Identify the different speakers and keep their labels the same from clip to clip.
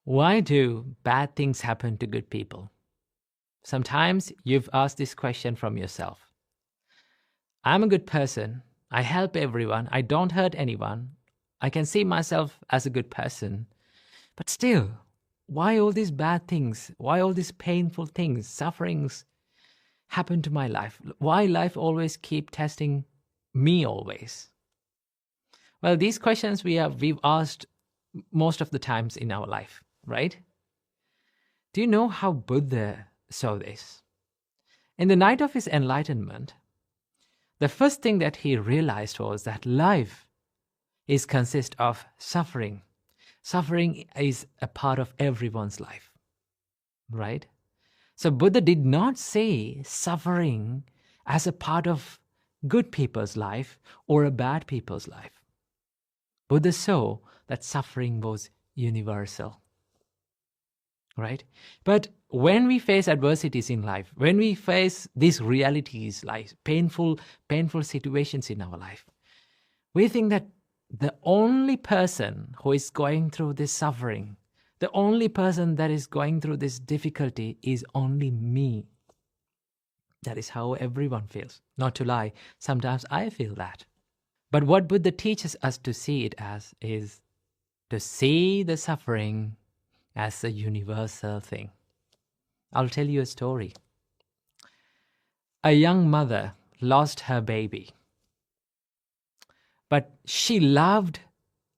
Speaker 1: Why do bad things happen to good people? Sometimes you've asked this question from yourself. I'm a good person. I help everyone. I don't hurt anyone. I can see myself as a good person. But still, why all these bad things? Why all these painful things, sufferings happen to my life? Why life always keep testing me always? Well, these questions we've asked most of the times in our life, right? Do you know how Buddha saw this? In the night of his enlightenment, the first thing that he realized was that life is consist of suffering. Suffering is a part of everyone's life, right? So Buddha did not say suffering as a part of good people's life or a bad people's life. Buddha saw that suffering was universal, right? But when we face adversities in life, when we face these realities, like painful situations in our life, we think that the only person who is going through this suffering, the only person that is going through this difficulty is only me. That is how everyone feels. Not to lie, sometimes I feel that. But what Buddha teaches us to see it as is to see the suffering as a universal thing. I'll tell you a story. A young mother lost her baby. But she loved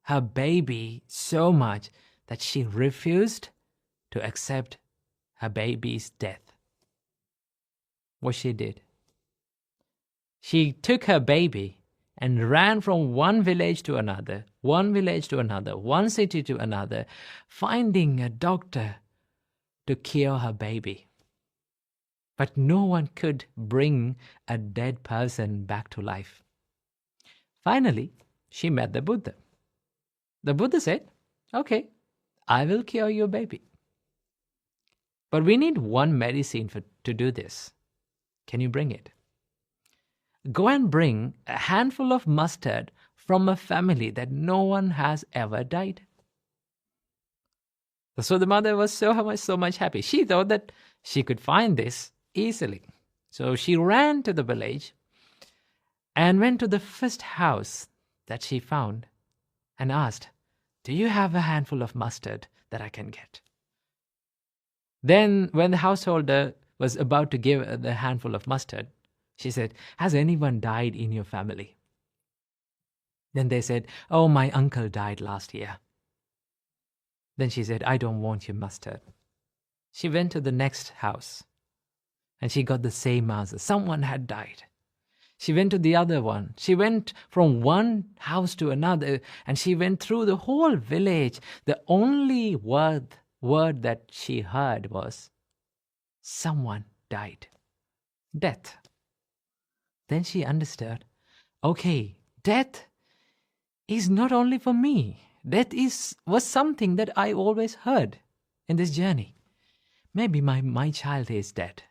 Speaker 1: her baby so much that she refused to accept her baby's death. What she did? She took her baby and ran from one village to another, one city to another, finding a doctor to cure her baby. But no one could bring a dead person back to life. Finally, she met the Buddha. The Buddha said, "Okay, I will cure your baby. But we need one medicine to do this. Can you bring it? Go and bring a handful of mustard from a family that no one has ever died." So the mother was so much happy. She thought that she could find this easily. So she ran to the village and went to the first house that she found and asked, "Do you have a handful of mustard that I can get?" Then when the householder was about to give the handful of mustard, she said, "Has anyone died in your family?" Then they said, "Oh, my uncle died last year." Then she said, "I don't want your mustard." She went to the next house and she got the same answer. Someone had died. She went to the other one. She went from one house to another and she went through the whole village. The only word that she heard was, "Someone died." Death. Then she understood, okay, death is not only for me. Death was something that I always heard in this journey. Maybe my child is dead.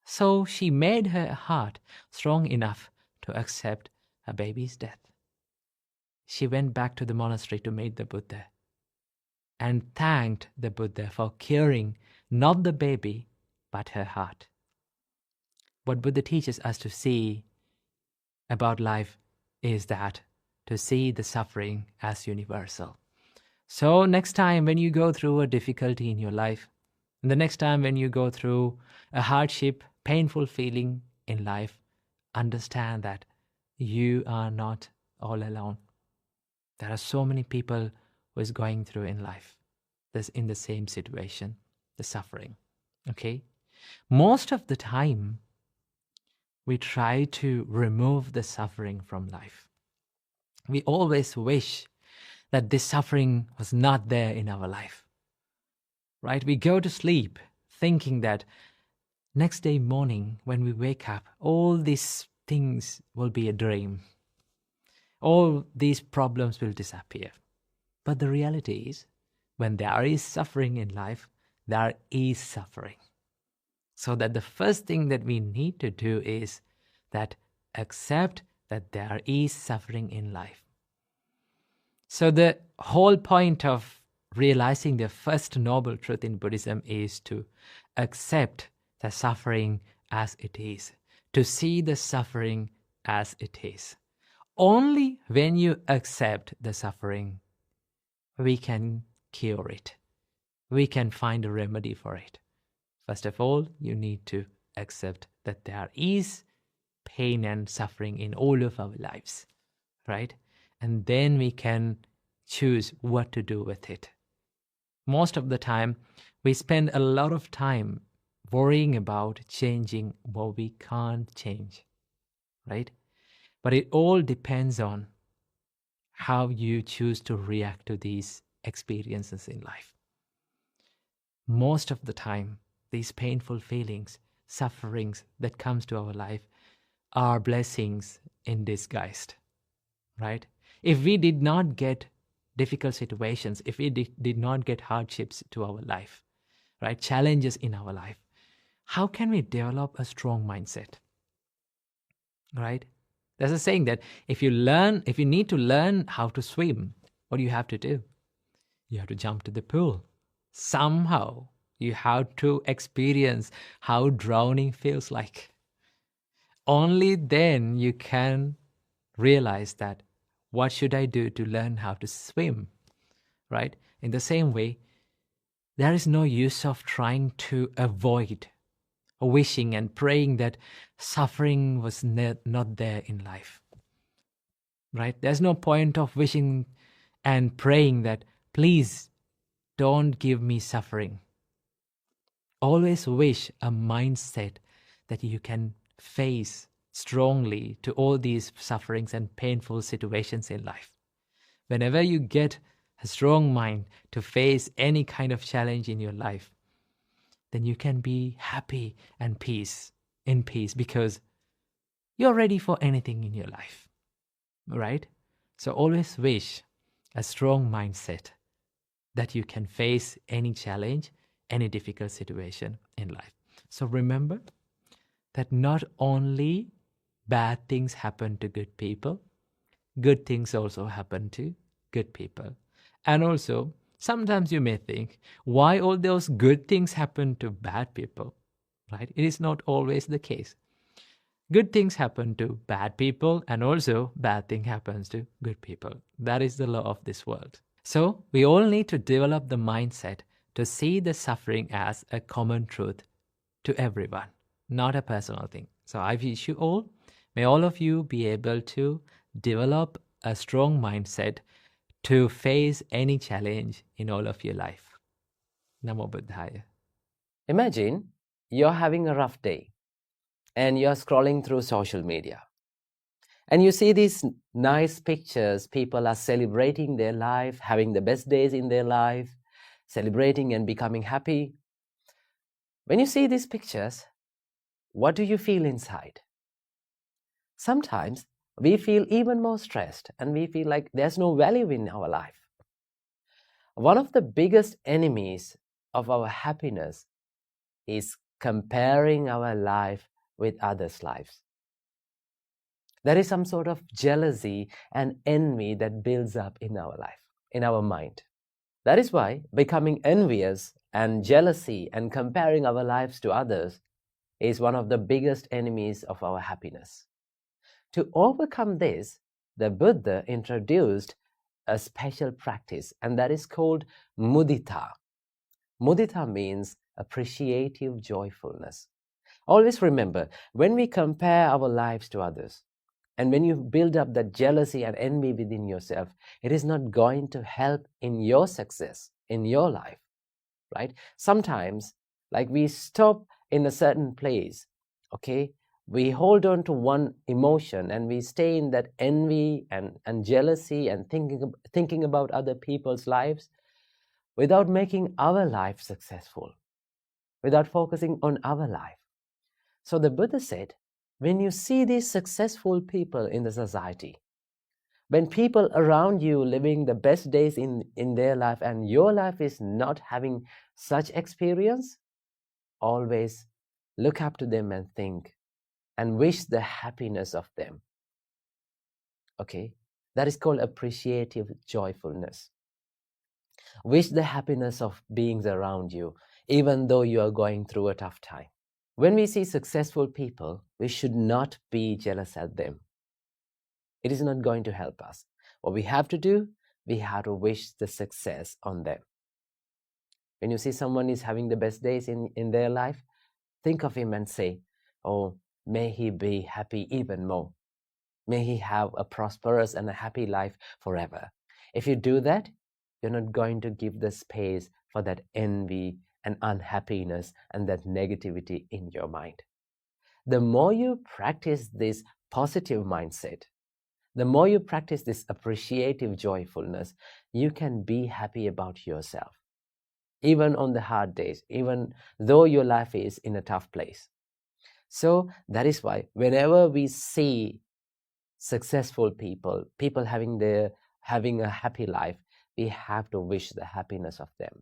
Speaker 1: So she made her heart strong enough to accept her baby's death. She went back to the monastery to meet the Buddha and thanked the Buddha for curing not the baby, but her heart. What Buddha teaches us to see about life is that to see the suffering as universal. So next time when you go through a difficulty in your life, and the next time when you go through a hardship, painful feeling in life, understand that you are not all alone. There are so many people who is going through in life that's in the same situation, the suffering. Okay? Most of the time, we try to remove the suffering from life. We always wish that this suffering was not there in our life, right? We go to sleep thinking that next day morning when we wake up, all these things will be a dream. All these problems will disappear. But the reality is, when there is suffering in life, there is suffering. So that the first thing that we need to do is that accept that there is suffering in life. So the whole point of realizing the first noble truth in Buddhism is to accept the suffering as it is, to see the suffering as it is. Only when you accept the suffering, we can cure it. We can find a remedy for it. First of all, you need to accept that there is pain and suffering in all of our lives, right? And then we can choose what to do with it. Most of the time, we spend a lot of time worrying about changing what we can't change, right? But it all depends on how you choose to react to these experiences in life. Most of the time, these painful feelings, sufferings that comes to our life are blessings in disguise, right? If we did not get difficult situations, if we did not get hardships to our life, right, challenges in our life, how can we develop a strong mindset, right? There's a saying that if you need to learn how to swim, what do you have to do? You have to jump to the pool. Somehow, you have to experience how drowning feels like. Only then you can realize that what should I do to learn how to swim, right? In the same way, there is no use of trying to avoid wishing and praying that suffering was not there in life, right? There's no point of wishing and praying that, please don't give me suffering. Always wish a mindset that you can face strongly to all these sufferings and painful situations in life. Whenever you get a strong mind to face any kind of challenge in your life, then you can be happy and in peace, because you're ready for anything in your life, right? So always wish a strong mindset that you can face any challenge, any difficult situation in life. So remember that not only bad things happen to good people, good things also happen to good people. And also, sometimes you may think, why all those good things happen to bad people, right? It is not always the case. Good things happen to bad people, and also bad thing happens to good people. That is the law of this world. So we all need to develop the mindset to see the suffering as a common truth to everyone, not a personal thing. So I wish you all, may all of you be able to develop a strong mindset to face any challenge in all of your life. Namo Buddhaya.
Speaker 2: Imagine you're having a rough day and you're scrolling through social media. And you see these nice pictures, people are celebrating their life, having the best days in their life, celebrating and becoming happy. When you see these pictures, what do you feel inside? Sometimes we feel even more stressed and we feel like there's no value in our life. One of the biggest enemies of our happiness is comparing our life with others' lives. There is some sort of jealousy and envy that builds up in our life, in our mind. That is why becoming envious and jealousy and comparing our lives to others is one of the biggest enemies of our happiness. To overcome this, the Buddha introduced a special practice, and that is called mudita. Mudita means appreciative joyfulness. Always remember, when we compare our lives to others, and when you build up that jealousy and envy within yourself, it is not going to help in your success, in your life, right? Sometimes, like we stop in a certain place, okay? We hold on to one emotion and we stay in that envy and jealousy and thinking about other people's lives without making our life successful, without focusing on our life. So the Buddha said, when you see these successful people in the society, when people around you living the best days in their life and your life is not having such experience, always look up to them and think and wish the happiness of them. Okay? That is called appreciative joyfulness. Wish the happiness of beings around you, even though you are going through a tough time. When we see successful people, we should not be jealous at them. It is not going to help us. What we have to do, we have to wish the success on them. When you see someone is having the best days in their life, think of him and say, oh, may he be happy even more. May he have a prosperous and a happy life forever. If you do that, you're not going to give the space for that envy and unhappiness and that negativity in your mind. The more you practice this positive mindset, the more you practice this appreciative joyfulness, you can be happy about yourself, even on the hard days, even though your life is in a tough place. So that is why whenever we see successful people, people having a happy life, we have to wish the happiness of them.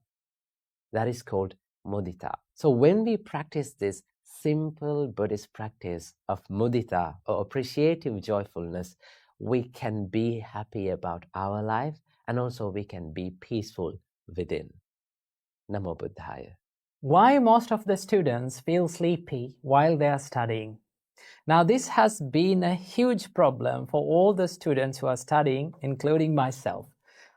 Speaker 2: That is called mudita. So when we practice this simple Buddhist practice of mudita or appreciative joyfulness, we can be happy about our life and also we can be peaceful within. Namo Buddhaya.
Speaker 1: Why most of the students feel sleepy while they are studying? Now, this has been a huge problem for all the students who are studying, including myself.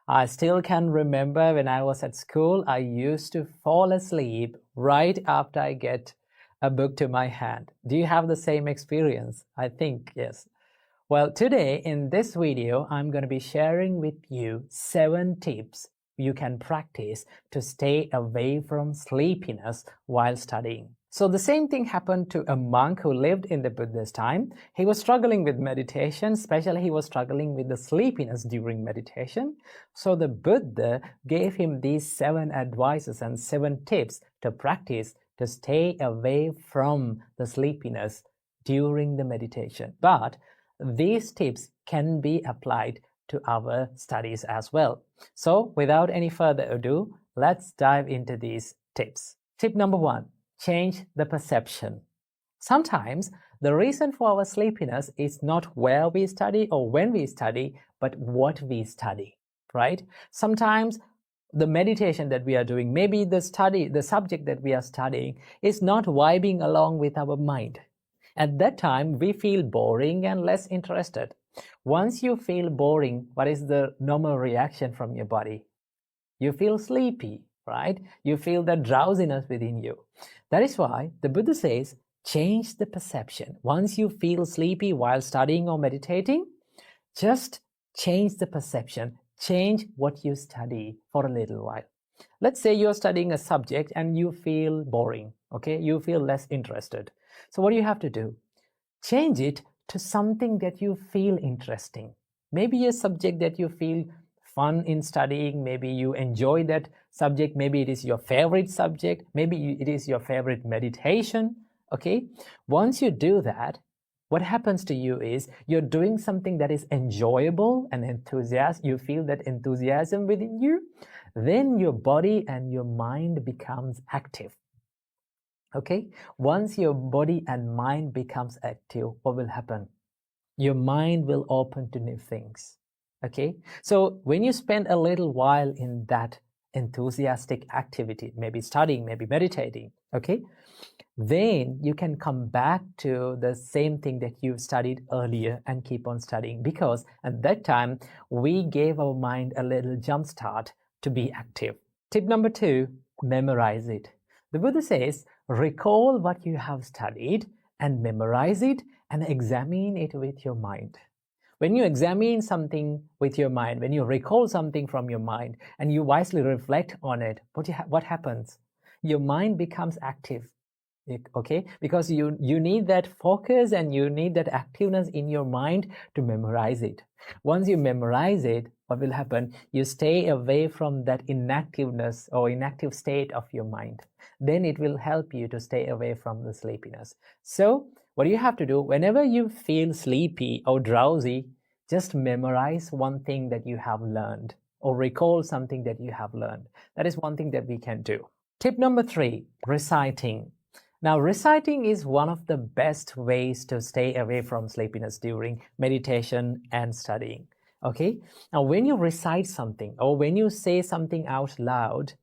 Speaker 1: I still can remember when I was at school, I used to fall asleep right after I get a book to my hand. Do you have the same experience? I think yes. Well, today in this video, I'm going to be sharing with you 7 tips you can practice to stay away from sleepiness while studying. So the same thing happened to a monk who lived in the Buddhist time. He was struggling with meditation, especially he was struggling with the sleepiness during meditation. So the Buddha gave him these 7 advices and 7 tips to practice to stay away from the sleepiness during the meditation. But these tips can be applied to our studies as well. So without any further ado, let's dive into these tips. Tip number 1, change the perception. Sometimes the reason for our sleepiness is not where we study or when we study, but what we study, right? Sometimes the meditation that we are doing, maybe the subject that we are studying is not vibing along with our mind. At that time, we feel boring and less interested. Once you feel boring, what is the normal reaction from your body? You feel sleepy, right? You feel that drowsiness within you. That is why the Buddha says, change the perception. Once you feel sleepy while studying or meditating, just change the perception. Change what you study for a little while. Let's say you're studying a subject and you feel boring, okay? You feel less interested. So what do you have to do? Change it to something that you feel interesting. Maybe a subject that you feel fun in studying. Maybe you enjoy that subject. Maybe it is your favorite subject. Maybe it is your favorite meditation, okay? Once you do that, what happens to you is you're doing something that is enjoyable and enthusiastic. You feel that enthusiasm within you. Then your body and your mind becomes active. Okay, once your body and mind becomes active, what will happen? Your mind will open to new things. Okay, so when you spend a little while in that enthusiastic activity, maybe studying, maybe meditating, okay, then you can come back to the same thing that you studied earlier and keep on studying, because at that time we gave our mind a little jump start to be active. Tip number 2, memorize it. The Buddha says, recall what you have studied and memorize it and examine it with your mind. When you examine something with your mind, when you recall something from your mind and you wisely reflect on it, what happens? Your mind becomes active. Okay, because you need that focus and you need that activeness in your mind to memorize it. Once you memorize it, what will happen? You stay away from that inactiveness or inactive state of your mind. Then it will help you to stay away from the sleepiness. So what you have to do, whenever you feel sleepy or drowsy, just memorize one thing that you have learned or recall something that you have learned. That is one thing that we can do. Tip number 3, reciting. Now, reciting is one of the best ways to stay away from sleepiness during meditation and studying. Okay, now when you recite something or when you say something out loud,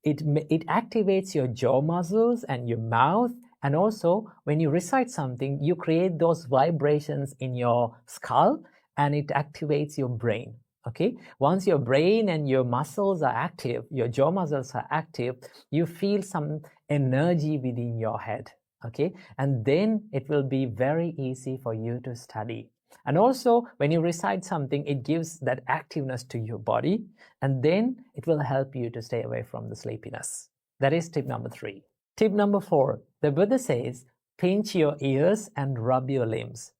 Speaker 1: it activates your jaw muscles and your mouth, and also when you recite something, you create those vibrations in your skull and it activates your brain. Okay, once your brain and your muscles are active, your jaw muscles are active, you feel some energy within your head. Okay, and then it will be very easy for you to study. And also when you recite something, it gives that activeness to your body, and then it will help you to stay away from the sleepiness. That is tip number 3. Tip number 4, the Buddha says, pinch your ears and rub your limbs.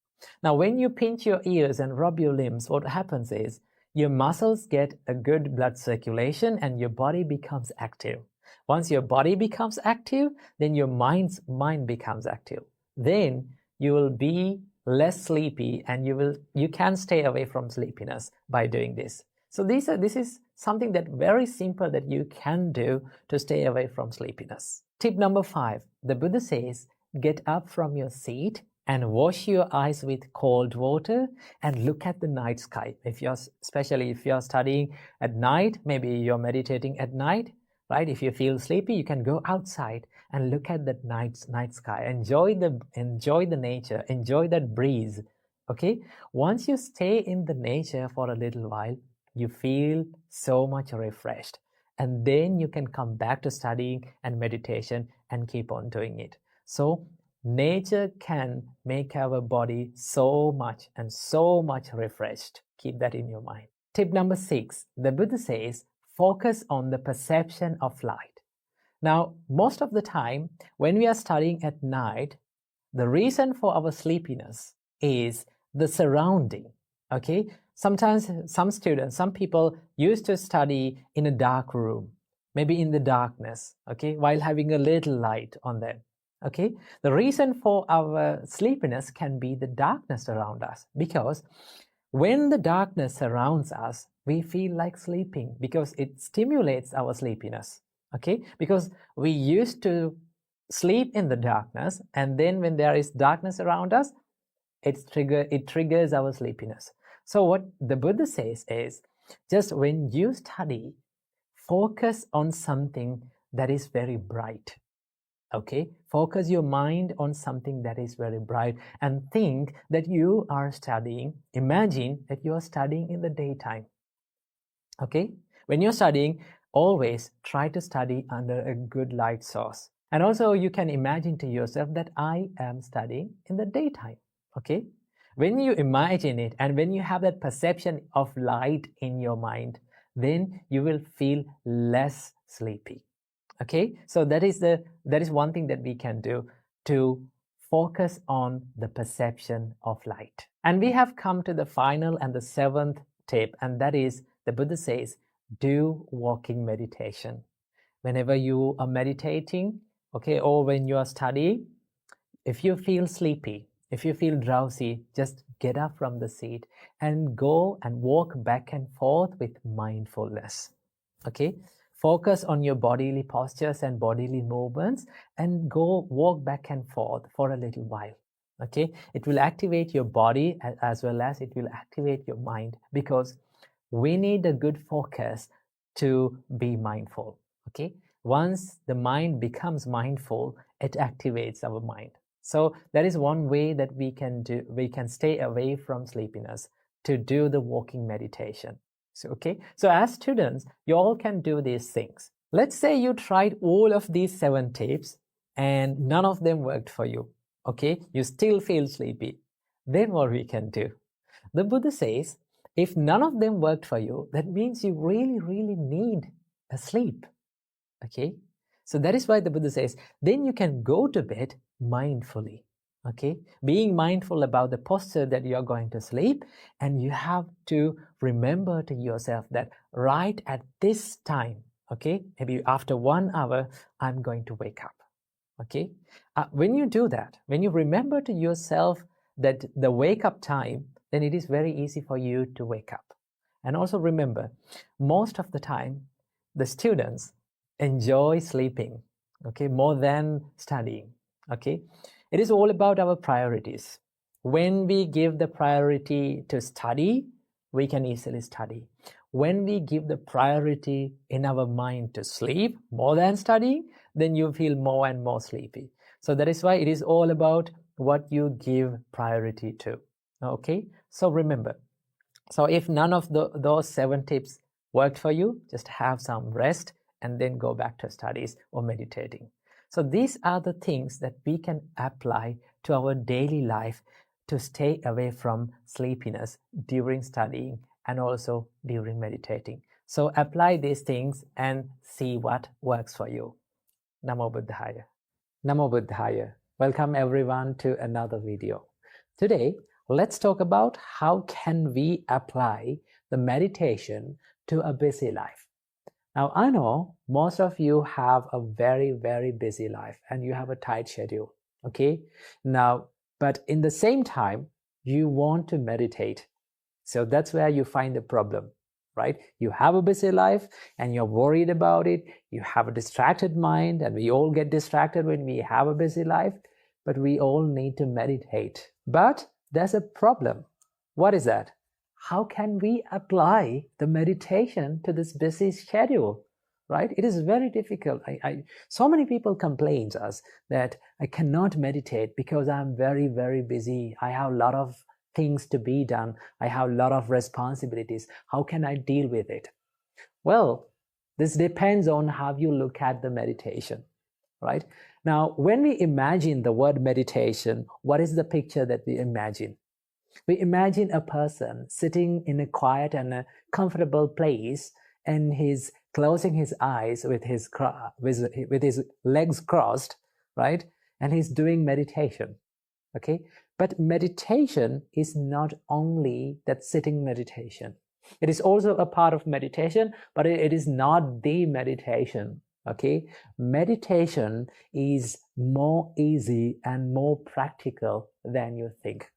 Speaker 1: Now when you pinch your ears and rub your limbs, what happens is your muscles get a good blood circulation and your body becomes active. Once your body becomes active, then your mind becomes active. Then you will be less sleepy and you can stay away from sleepiness by doing this. So this is something that very simple that you can do to stay away from sleepiness. Tip number 5, the Buddha says, get up from your seat and wash your eyes with cold water and look at the night sky. Especially if you're studying at night, maybe you're meditating at night, right? If you feel sleepy, you can go outside and look at that night sky. Enjoy the nature, enjoy that breeze. Okay? Once you stay in the nature for a little while, you feel so much refreshed. And then you can come back to studying and meditation and keep on doing it. So nature can make our body so much refreshed. Keep that in your mind. Tip number 6, the Buddha says, focus on the perception of light. Now, most of the time, when we are studying at night, the reason for our sleepiness is the surrounding. Okay? Sometimes some people used to study in a dark room, maybe in the darkness, okay, while having a little light on them. Okay, the reason for our sleepiness can be the darkness around us, because when the darkness surrounds us, we feel like sleeping because it stimulates our sleepiness. Okay, because we used to sleep in the darkness, and then when there is darkness around us, it triggers our sleepiness. So what the Buddha says is, just when you study, focus on something that is very bright. Okay, focus your mind on something that is very bright and think that you are studying. Imagine that you are studying in the daytime. Okay, when you're studying, always try to study under a good light source. And also you can imagine to yourself that I am studying in the daytime. Okay, when you imagine it and when you have that perception of light in your mind, then you will feel less sleepy. Okay, so that is one thing that we can do to focus on the perception of light. And we have come to the final and the 7th tip, and that is, the Buddha says, do walking meditation. Whenever you are meditating, okay, or when you are studying, if you feel sleepy, if you feel drowsy, just get up from the seat and go and walk back and forth with mindfulness. Okay, focus on your bodily postures and bodily movements and go walk back and forth for a little while. Okay, it will activate your body as well as it will activate your mind, because we need a good focus to be mindful. Okay, once the mind becomes mindful, it activates our mind. So that is one way that we can stay away from sleepiness, to do the walking meditation. So, okay, so as students, you all can do these things. Let's say you tried all of these 7 tips and none of them worked for you. Okay, you still feel sleepy. Then what we can do? The Buddha says, if none of them worked for you, that means you really need a sleep. Okay, so that is why the Buddha says, then you can go to bed mindfully. Okay, being mindful about the posture that you are going to sleep, and you have to remember to yourself that right at this time, okay, maybe after 1 hour, I'm going to wake up. Okay, when you do that, when you remember to yourself that the wake up time, then it is very easy for you to wake up. And also remember, most of the time, the students enjoy sleeping, okay, more than studying. Okay, it is all about our priorities. When we give the priority to study, we can easily study. When we give the priority in our mind to sleep more than studying, then you feel more and more sleepy. So that is why it is all about what you give priority to. Okay, so remember, so if none of those 7 tips worked for you, just have some rest and then go back to studies or meditating. So these are the things that we can apply to our daily life to stay away from sleepiness during studying and also during meditating. So apply these things and see what works for you. Namo Buddhaya. Namo Buddhaya. Welcome everyone to another video. Today, let's talk about how can we apply the meditation to a busy life. Now, I know most of you have a very, very busy life and you have a tight schedule, okay? Now, but in the same time, you want to meditate. So that's where you find the problem, right? You have a busy life and you're worried about it. You have a distracted mind, and we all get distracted when we have a busy life, but we all need to meditate. But there's a problem. What is that? How can we apply the meditation to this busy schedule? Right? It is very difficult. So many people complain to us that I cannot meditate because I'm very, very busy. I have a lot of things to be done. I have a lot of responsibilities. How can I deal with it? Well, this depends on how you look at the meditation, right? Now, when we imagine the word meditation, what is the picture that we imagine? We imagine a person sitting in a quiet and a comfortable place, and he's closing his eyes with his legs crossed, right? And he's doing meditation, okay? But meditation is not only that sitting meditation. It is also a part of meditation, but it is not the meditation, okay? Meditation is more easy and more practical than you think.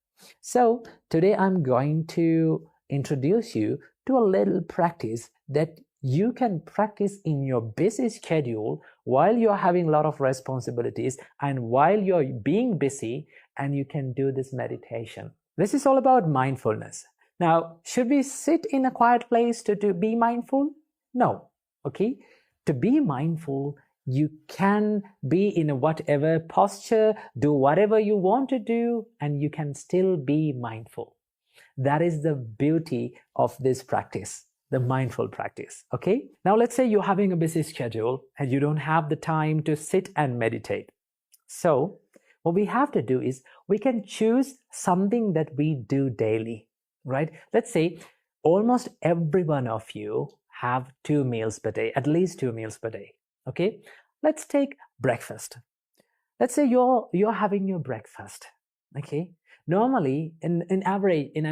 Speaker 1: So today I'm going to introduce you to a little practice that you can practice in your busy schedule while you're having a lot of responsibilities and while you're being busy, and you can do this meditation. This is all about mindfulness. Now, should we sit in a quiet place to be mindful? No, okay? To be mindful, you can be in a whatever posture, do whatever you want to do, and you can still be mindful. That is the beauty of this practice, the mindful practice, okay? Now, let's say you're having a busy schedule and you don't have the time to sit and meditate. So, what we have to do is we can choose something that we do daily, right? Let's say almost every one of you have 2 meals per day, at least 2 meals per day, okay? Let's take breakfast. Let's say you're having your breakfast, okay? Normally, in an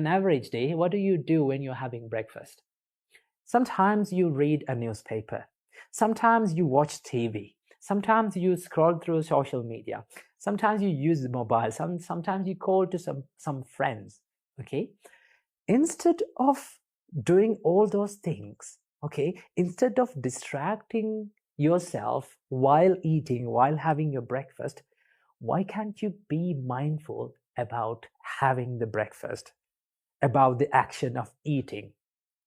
Speaker 1: average day, what do you do when you're having breakfast? Sometimes you read a newspaper. Sometimes you watch TV. Sometimes you scroll through social media. Sometimes you use the mobile. Sometimes you call to some friends, okay? Instead of doing all those things, okay, instead of distracting yourself while eating, while having your breakfast, why can't you be mindful about having the breakfast, about the action of eating?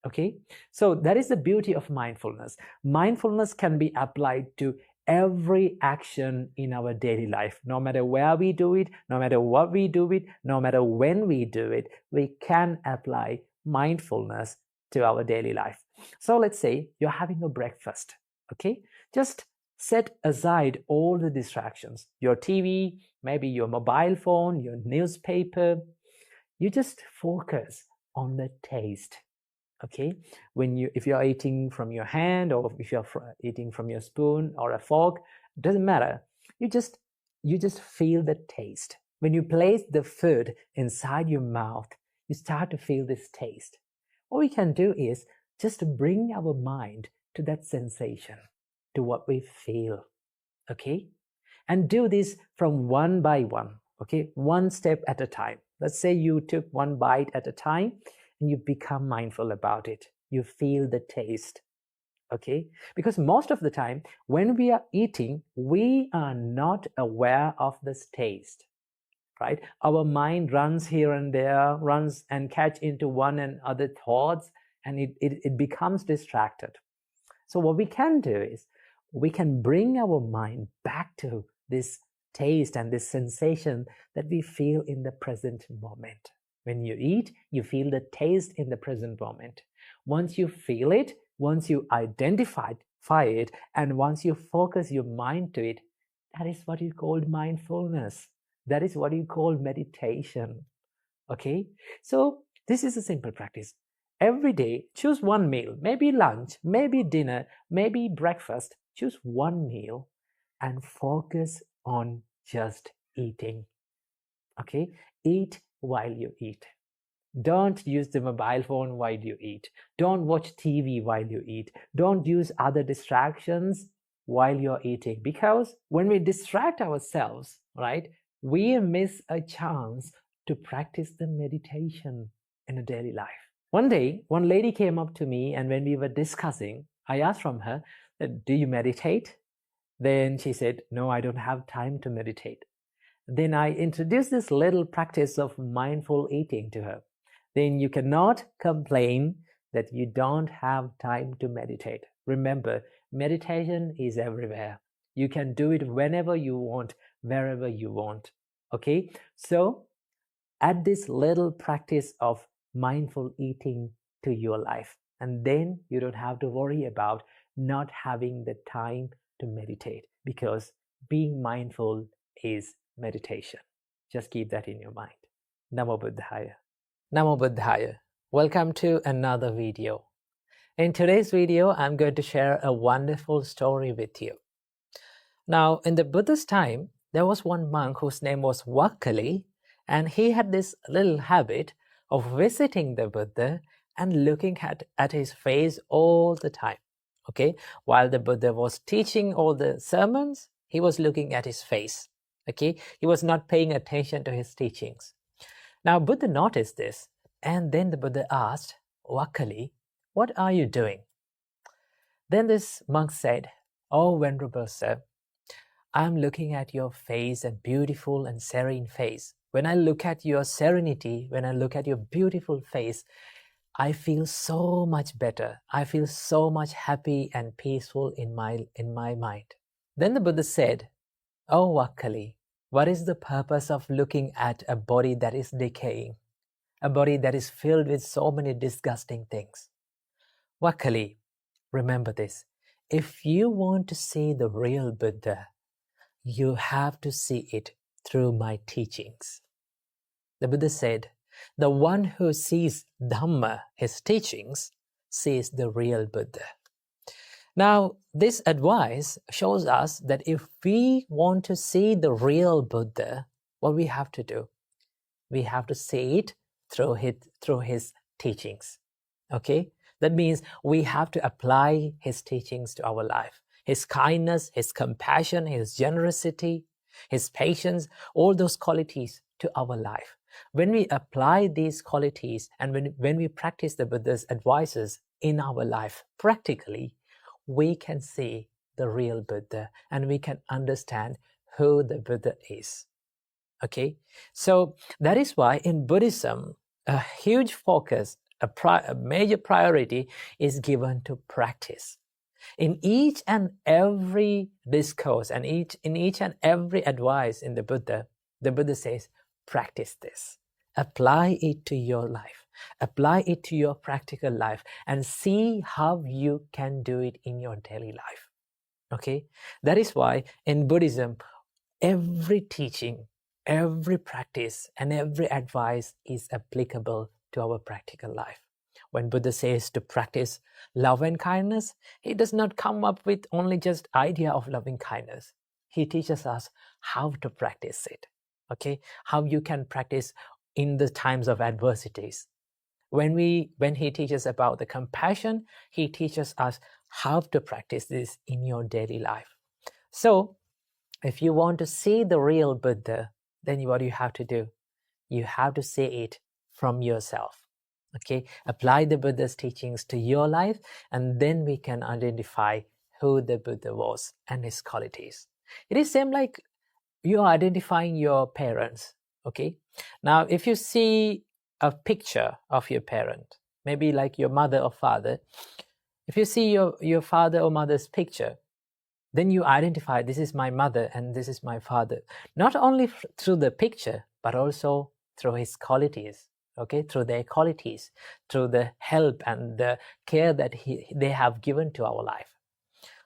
Speaker 1: Okay, so that is the beauty of mindfulness. Mindfulness can be applied to every action in our daily life. No matter where we do it, no matter what we do it, no matter when we do it, we can apply mindfulness to our daily life. So let's say you're having a breakfast, okay? Just set aside all the distractions, your TV, maybe your mobile phone, your newspaper. You just focus on the taste. Okay, if you're eating from your hand or if you're eating from your spoon or a fork, doesn't matter. You just feel the taste. When you place the food inside your mouth, you start to feel this taste. What we can do is just bring our mind to that sensation, to what we feel. Okay, and do this from one by one. Okay, one step at a time. Let's say you took one bite at a time, and you become mindful about it. You feel the taste, okay? Because most of the time, when we are eating, we are not aware of this taste.
Speaker 2: right? Our mind runs here and there, runs and catch into one and other thoughts, and it becomes distracted. So what we can do is we can bring our mind back to this taste and this sensation that we feel in the present moment. When you eat, you feel the taste in the present moment. Once you feel it, once you identify it, and once you focus your mind to it, that is what you call mindfulness. That is what you call meditation. Okay? So this is a simple practice. Every day, choose one meal, maybe lunch, maybe dinner, maybe breakfast. Choose one meal and focus on just eating. Okay? Eat while you eat. Don't use the mobile phone while you eat. Don't watch TV while you eat. Don't use other distractions while you're eating. Because when we distract ourselves, right, we miss a chance to practice the meditation in a daily life. One day, one lady came up to me, and when we were discussing, I asked from her, do you meditate? Then she said, no, I don't have time to meditate. Then I introduced this little practice of mindful eating to her. Then you cannot complain that you don't have time to meditate. Remember, meditation is everywhere. You can do it whenever you want, wherever you want. Okay? So add this little practice of mindful eating to your life, and then you don't have to worry about not having the time to meditate, because being mindful is meditation. Just keep that in your mind. Namo Buddhaya. Namo Buddhaya. Welcome to another video. In today's video, I'm going to share a wonderful story with you. Now, in the Buddhist time, there was one monk whose name was Vakali, and he had this little habit of visiting the Buddha and looking at his face all the time. Okay, while the Buddha was teaching all the sermons, he was looking at his face. Okay, he was not paying attention to his teachings. Now, Buddha noticed this, and then the Buddha asked, Vakali, what are you doing? Then this monk said, oh, Venerable Sir, I'm looking at your face, a beautiful and serene face. When I look at your serenity, when I look at your beautiful face, I feel so much better. I feel so much happy and peaceful in my mind. Then the Buddha said, oh, Vakali, what is the purpose of looking at a body that is decaying? A body that is filled with so many disgusting things. Vakali, remember this. If you want to see the real Buddha, you have to see it through my teachings. The Buddha said, the one who sees Dhamma, his teachings, sees the real Buddha. Now, this advice shows us that if we want to see the real Buddha, what we have to do? We have to see it through his teachings. Okay? That means we have to apply his teachings to our life. His kindness, his compassion, his generosity, his patience, all those qualities to our life. When we apply these qualities and when we practice the Buddha's advices in our life practically, we can see the real Buddha and we can understand who the Buddha is. Okay? So that is why in Buddhism, a huge focus, a major priority is given to practice. In each and every discourse and in each and every advice in the Buddha says, practice this. Apply it to your life. Apply it to your practical life and see how you can do it in your daily life. Okay? That is why in Buddhism, every teaching, every practice, and every advice is applicable to our practical life. When Buddha says to practice love and kindness, he does not come up with only just idea of loving kindness. He teaches us how to practice it. Okay, how you can practice in the times of adversities. When he teaches about the compassion, he teaches us how to practice this in your daily life. So, if you want to see the real Buddha, then what do you have to do? You have to see it from yourself. Okay, apply the Buddha's teachings to your life, and then we can identify who the Buddha was and his qualities. It is same like you are identifying your parents.
Speaker 1: Okay, now if you see a picture of your parent, maybe like your mother or father, if you see your father or mother's picture, then you identify, this is my mother and this is my father, not only through the picture, but also through his qualities, okay, through their qualities, through the help and the care that they have given to our life.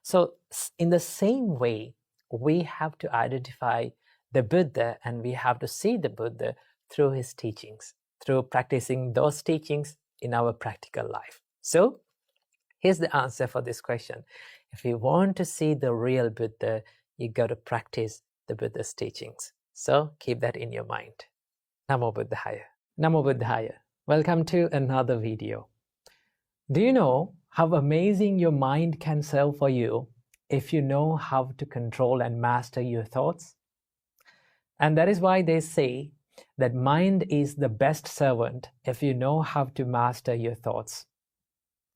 Speaker 1: So in the same way, we have to identify the Buddha and we have to see the Buddha through his teachings, through practicing those teachings in our practical life. So here's the answer for this question. If you want to see the real Buddha, you got to practice the Buddha's teachings. So keep that in your mind. Namo Buddhaya. Namo Buddhaya. Welcome to another video. Do you know how amazing your mind can serve for you if you know how to control and master your thoughts? And that is why they say that mind is the best servant if you know how to master your thoughts,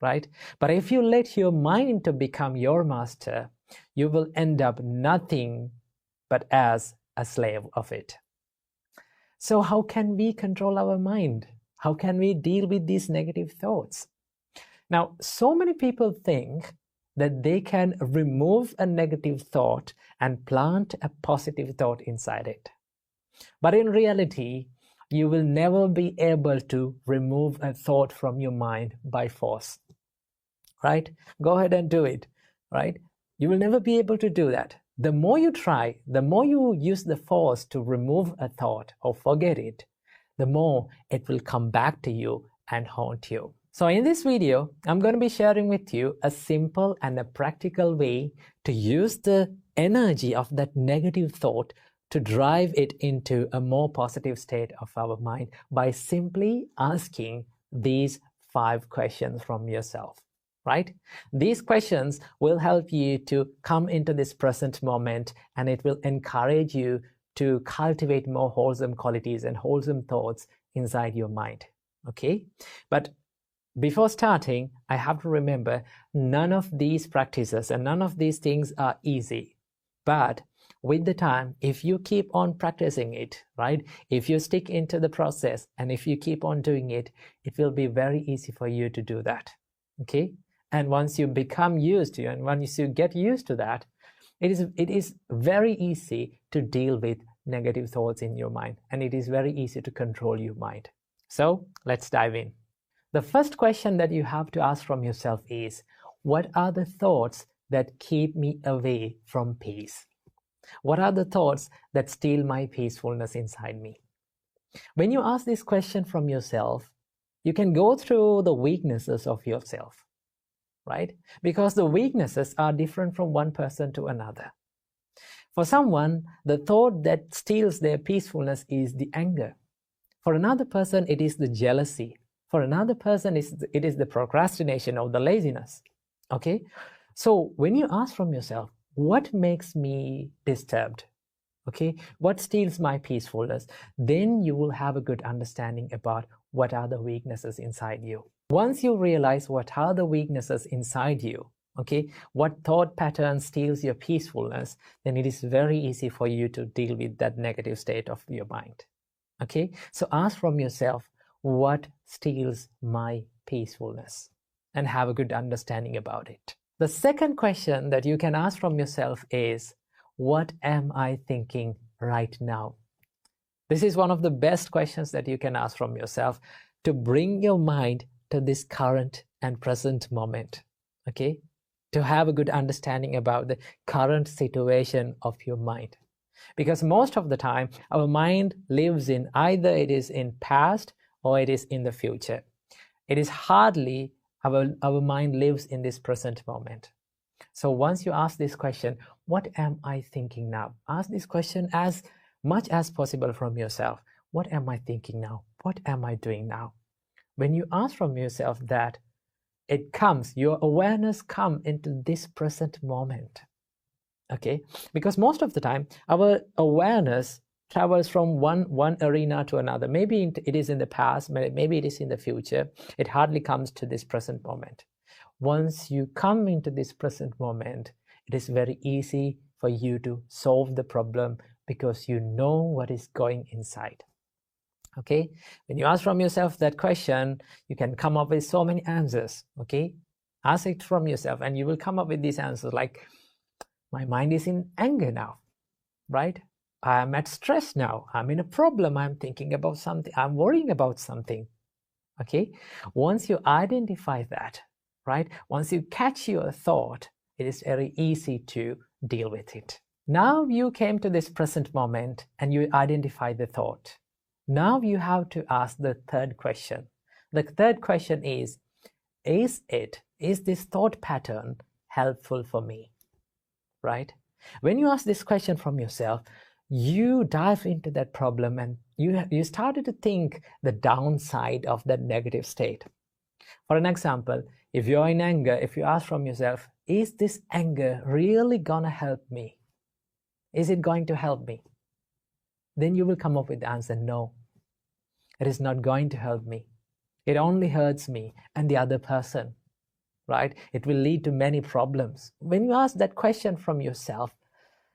Speaker 1: right? But if you let your mind to become your master, you will end up nothing but as a slave of it. So how can we control our mind? How can we deal with these negative thoughts? Now, so many people think that they can remove a negative thought and plant a positive thought inside it. But in reality, you will never be able to remove a thought from your mind by force, right? Go ahead and do it, right? You will never be able to do that. The more you try, the more you use the force to remove a thought or forget it, the more it will come back to you and haunt you. So in this video, I'm going to be sharing with you a simple and a practical way to use the energy of that negative thought to drive it into a more positive state of our mind by simply asking these 5 questions from yourself, right? These questions will help you to come into this present moment, and it will encourage you to cultivate more wholesome qualities and wholesome thoughts inside your mind, okay? But before starting, I have to remember none of these practices and none of these things are easy. But with the time, if you keep on practicing it, right? If you stick into the process and if you keep on doing it, it will be very easy for you to do that, okay? And once you become used to it, and once you get used to that, it is very easy to deal with negative thoughts in your mind, and it is very easy to control your mind. So let's dive in. The first question that you have to ask from yourself is, what are the thoughts that keep me away from peace? What are the thoughts that steal my peacefulness inside me? When you ask this question from yourself, you can go through the weaknesses of yourself, right? Because the weaknesses are different from one person to another. For someone, the thought that steals their peacefulness is the anger. For another person, it is the jealousy. For another person, it is the procrastination or the laziness, okay? So when you ask from yourself, what makes me disturbed, okay? What steals my peacefulness? Then you will have a good understanding about what are the weaknesses inside you. Once you realize what are the weaknesses inside you, okay, what thought pattern steals your peacefulness, then it is very easy for you to deal with that negative state of your mind, okay? So ask from yourself, what steals my peacefulness? And have a good understanding about it. The second question that you can ask from yourself is, what am I thinking right now? This is one of the best questions that you can ask from yourself to bring your mind to this current and present moment, okay? To have a good understanding about the current situation of your mind. Because most of the time, our mind lives in either it is in past or it is in the future. It is hardly our mind lives in this present moment. So once you ask this question, what am I thinking now? Ask this question as much as possible from yourself. What am I thinking now? What am I doing now? When you ask from yourself that, it comes, your awareness comes into this present moment, okay? Because most of the time, our awareness travels from one arena to another. Maybe it is in the past, maybe it is in the future. It hardly comes to this present moment. Once you come into this present moment, it is very easy for you to solve the problem because you know what is going inside. Okay, when you ask from yourself that question, you can come up with so many answers. Okay, ask it from yourself and you will come up with these answers like, my mind is in anger now, right? I'm at stress now, I'm in a problem, I'm thinking about something, I'm worrying about something. Okay, once you identify that, right, once you catch your thought, it is very easy to deal with it. Now you came to this present moment and you identify the thought. Now you have to ask the third question. The third question is this thought pattern helpful for me? Right? When you ask this question from yourself, you dive into that problem and you started to think the downside of that negative state. For an example, if you're in anger, if you ask from yourself, is this anger really gonna help me? Is it going to help me? Then you will come up with the answer, no, it is not going to help me. It only hurts me and the other person, right? It will lead to many problems. When you ask that question from yourself,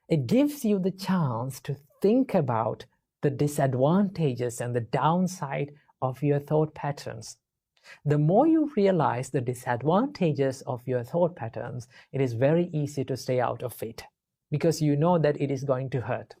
Speaker 1: it gives you the chance to think about the disadvantages and the downside of your thought patterns. The more you realize the disadvantages of your thought patterns, it is very easy to stay out of it because you know that it is going to hurt.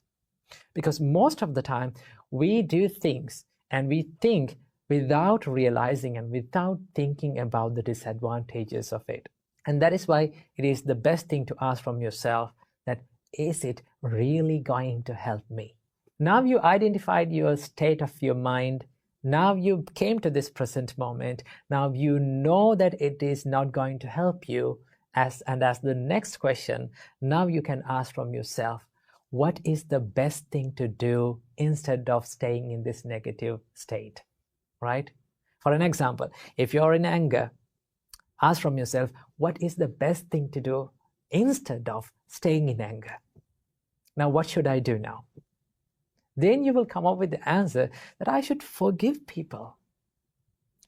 Speaker 1: Because most of the time, we do things and we think without realizing and without thinking about the disadvantages of it. And that is why it is the best thing to ask from yourself that, is it really going to help me? Now you identified your state of your mind. Now you came to this present moment. Now you know that it is not going to help you. As the next question, now you can ask from yourself, what is the best thing to do instead of staying in this negative state, right? For an example, if you're in anger, ask from yourself, what is the best thing to do instead of staying in anger? Now, what should I do now? Then you will come up with the answer that I should forgive people.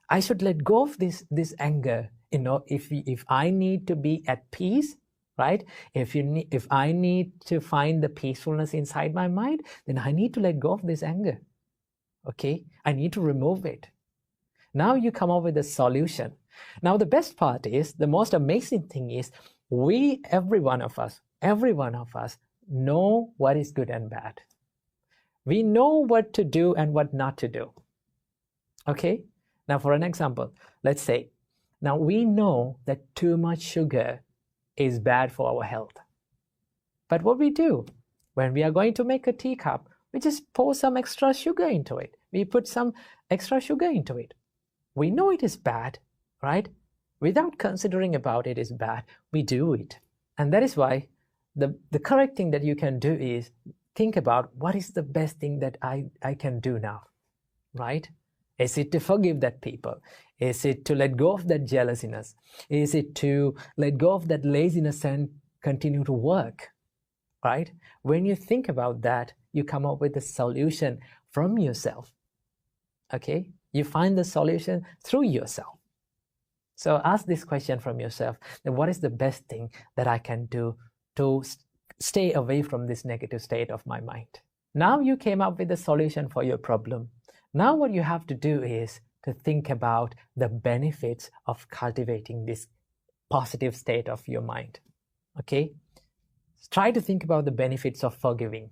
Speaker 1: I should let go of this anger. You know, if I need to be at peace, right? If I need to find the peacefulness inside my mind, then I need to let go of this anger. Okay? I need to remove it. Now you come up with a solution. Now the best part is, the most amazing thing is, every one of us know what is good and bad. We know what to do and what not to do. Okay? Now for an example, let's say, now we know that too much sugar is bad for our health. But what we do, when we are going to make a teacup, we just pour some extra sugar into it. We put some extra sugar into it. We know it is bad, right? Without considering about it is bad, we do it. And that is why the correct thing that you can do is think about, what is the best thing that I can do now, right? Is it to forgive that people? Is it to let go of that jealousness? Is it to let go of that laziness and continue to work, right? When you think about that, you come up with a solution from yourself, okay? You find the solution through yourself. So ask this question from yourself, then what is the best thing that I can do to stay away from this negative state of my mind? Now you came up with a solution for your problem. Now what you have to do is to think about the benefits of cultivating this positive state of your mind. Okay? Try to think about the benefits of forgiving.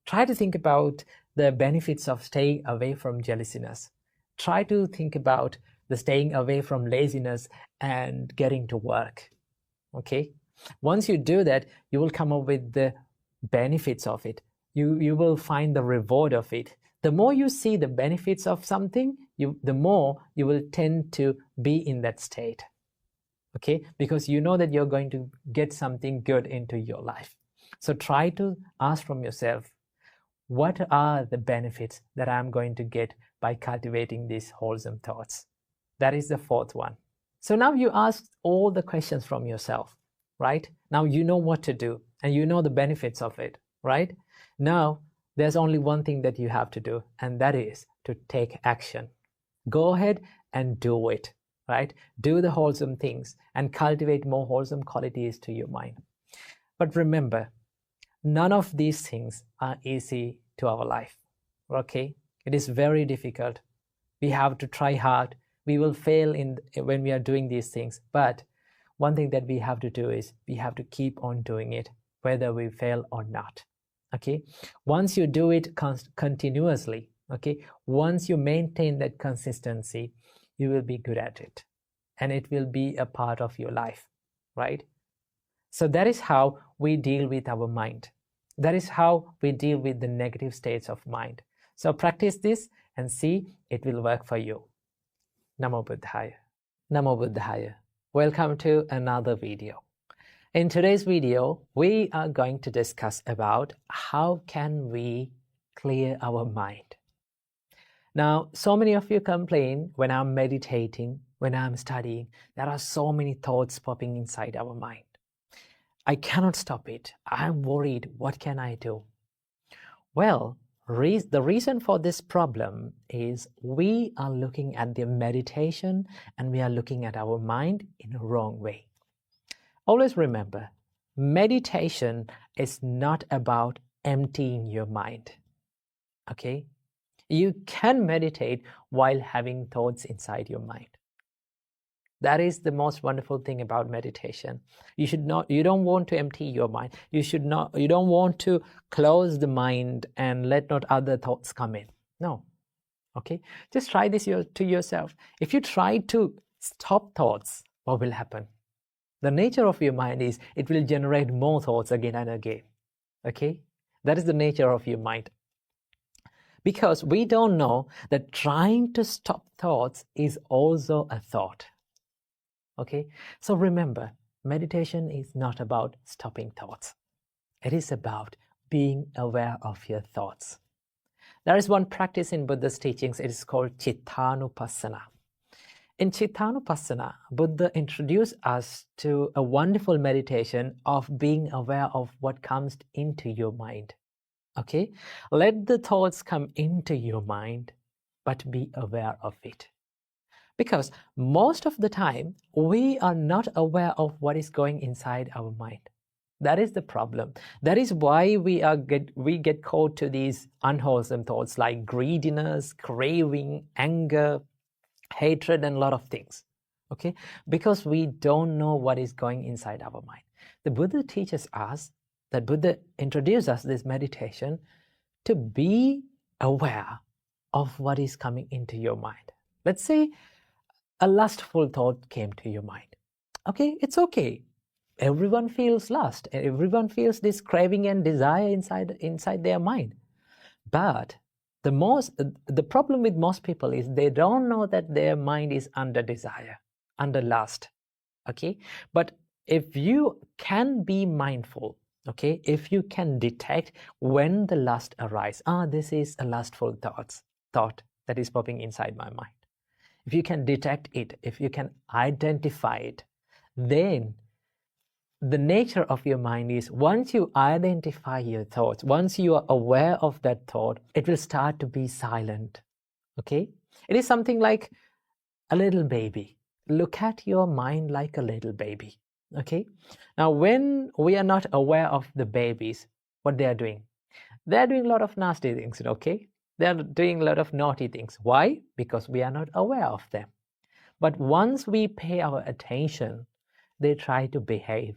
Speaker 1: Try to think about the benefits of staying away from jealousness. Try to think about the staying away from laziness and getting to work. Okay? Once you do that, you will come up with the benefits of it. You will find the reward of it. The more you see the benefits of something, the more you will tend to be in that state. Okay? Because you know that you're going to get something good into your life. So try to ask from yourself, what are the benefits that I'm going to get by cultivating these wholesome thoughts? That is the fourth one. So now you ask all the questions from yourself, right? Now you know what to do and you know the benefits of it, right? Now there's only one thing that you have to do, and that is to take action. Go ahead and do it, right? Do the wholesome things and cultivate more wholesome qualities to your mind. But remember, none of these things are easy to our life, okay? It is very difficult. We have to try hard. We will fail when we are doing these things. But one thing that we have to do is we have to keep on doing it, whether we fail or not. Okay? Once you do it continuously, okay, once you maintain that consistency, you will be good at it. And it will be a part of your life, right? So that is how we deal with our mind. That is how we deal with the negative states of mind. So practice this and see it will work for you. Namo Buddhaya. Namo Buddhaya. Welcome to another video. In today's video, we are going to discuss about how can we clear our mind. Now, so many of you complain when I'm meditating, when I'm studying, there are so many thoughts popping inside our mind. I cannot stop it. I'm worried. What can I do? Well, the reason for this problem is we are looking at the meditation and we are looking at our mind in a wrong way. Always remember, meditation is not about emptying your mind. Okay? You can meditate while having thoughts inside your mind. That is the most wonderful thing about meditation. You don't want to empty your mind. You don't want to close the mind and let not other thoughts come in. No. Okay? Just try this to yourself. If you try to stop thoughts, what will happen? The nature of your mind is it will generate more thoughts again and again. Okay? That is the nature of your mind. Because we don't know that trying to stop thoughts is also a thought. Okay, so remember, meditation is not about stopping thoughts. It is about being aware of your thoughts. There is one practice in Buddha's teachings. It is called Chittanupassana. In Chittanupassana, Buddha introduced us to a wonderful meditation of being aware of what comes into your mind. Okay, let the thoughts come into your mind, but be aware of it. Because most of the time, we are not aware of what is going inside our mind. That is the problem. That is why we get caught to these unwholesome thoughts like greediness, craving, anger, hatred, and a lot of things. Okay? Because we don't know what is going inside our mind. The Buddha teaches us, that Buddha introduced us this meditation to be aware of what is coming into your mind. Let's say a lustful thought came to your mind. Okay, it's okay. Everyone feels lust. Everyone feels this craving and desire inside their mind. But the problem with most people is they don't know that their mind is under desire, under lust. Okay, but if you can be mindful, okay, if you can detect when the lust arises, this is a lustful thought that is popping inside my mind. If you can detect it, if you can identify it, then the nature of your mind is once you identify your thoughts, once you are aware of that thought, it will start to be silent. Okay? It is something like a little baby. Look at your mind like a little baby. Okay? Now, when we are not aware of the babies, what they are doing? They are doing a lot of nasty things, okay? They are doing a lot of naughty things. Why? Because we are not aware of them. But once we pay our attention, they try to behave.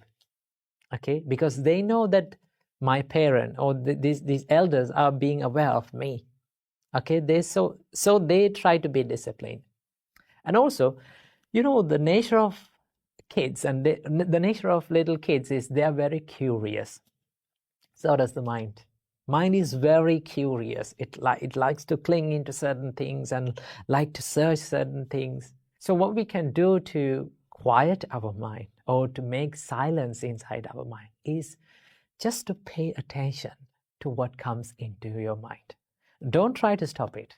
Speaker 1: Okay? Because they know that my parent or these elders are being aware of me. Okay? So they try to be disciplined. And also, the nature of kids and the nature of little kids is they are very curious. So does the mind. Mind is very curious. It likes to cling into certain things and like to search certain things. So what we can do to quiet our mind or to make silence inside our mind is just to pay attention to what comes into your mind. Don't try to stop it.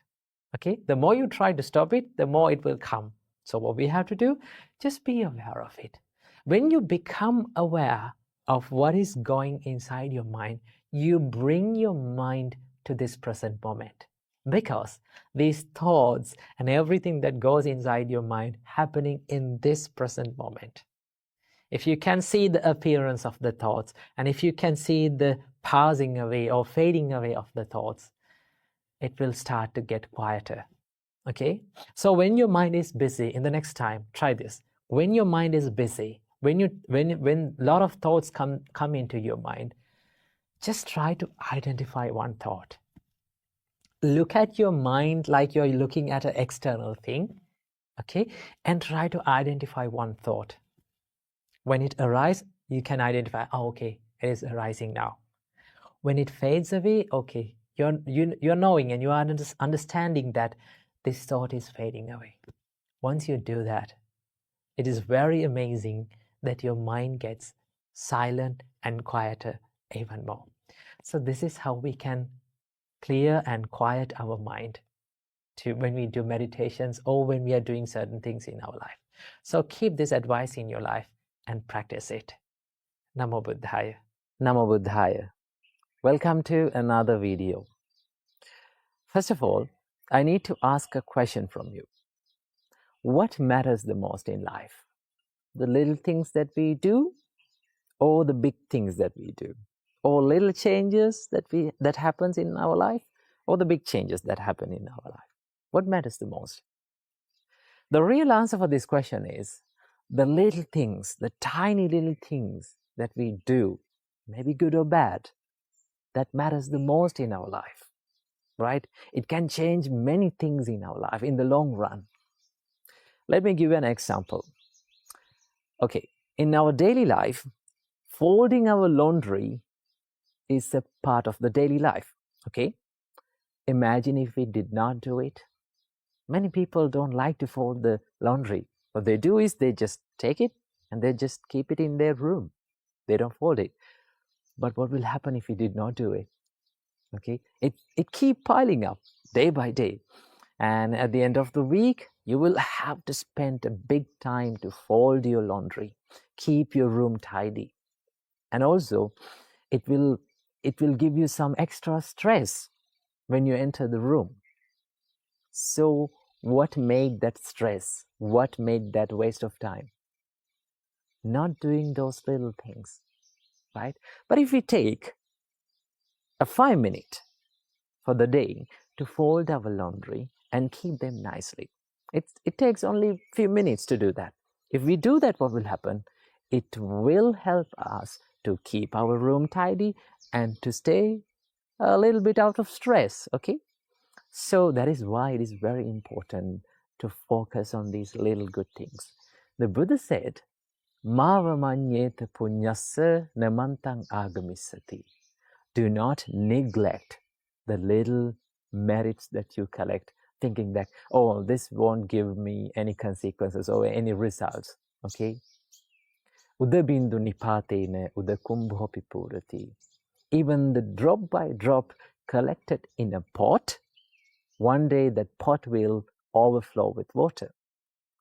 Speaker 1: Okay? The more you try to stop it, the more it will come. So what we have to do, just be aware of it. When you become aware of what is going inside your mind, you bring your mind to this present moment. Because these thoughts and everything that goes inside your mind happening in this present moment. If you can see the appearance of the thoughts, and if you can see the passing away or fading away of the thoughts, it will start to get quieter. Okay? So when your mind is busy, in the next time, try this. When your mind is busy, when a lot of thoughts come into your mind, just try to identify one thought. Look at your mind like you're looking at an external thing, okay? And try to identify one thought. When it arises, you can identify, oh, okay, it is arising now. When it fades away, okay, you're knowing and you are understanding that this thought is fading away. Once you do that, it is very amazing that your mind gets silent and quieter even more. So this is how we can clear and quiet our mind when we do meditations or when we are doing certain things in our life. So keep this advice in your life and practice it. Namo Buddhaya. Namo Buddhaya. Welcome to another video. First of all, I need to ask a question from you. What matters the most in life? The little things that we do or the big things that we do? Or little changes that happens in our life or the big changes that happen in our life? What matters the most? The real answer for this question is the little things, the tiny little things that we do, maybe good or bad, that matters the most in our life, right? It can change many things in our life in the long run. Let me give you an example. Okay, in our daily life, folding our laundry is a part of the daily life, okay? Imagine if we did not do it. Many people don't like to fold the laundry. What they do is they just take it and they just keep it in their room. They don't fold it. But what will happen if we did not do it? Okay, it keep piling up day by day. And at the end of the week, you will have to spend a big time to fold your laundry, keep your room tidy. And also, it will give you some extra stress when you enter the room. So what made that stress? What made that waste of time? Not doing those little things, right? But if we take a 5 minute for the day to fold our laundry and keep them nicely, it takes only a few minutes to do that. If we do that, what will happen? It will help us to keep our room tidy and to stay a little bit out of stress, okay? So that is why it is very important to focus on these little good things. The Buddha said, Mavamanyeta punyasa namantang agamisati. Do not neglect the little merits that you collect, thinking that, oh, this won't give me any consequences or any results, okay? Udabindu nipatena udakumbhopi purati. Even the drop by drop collected in a pot, one day that pot will overflow with water.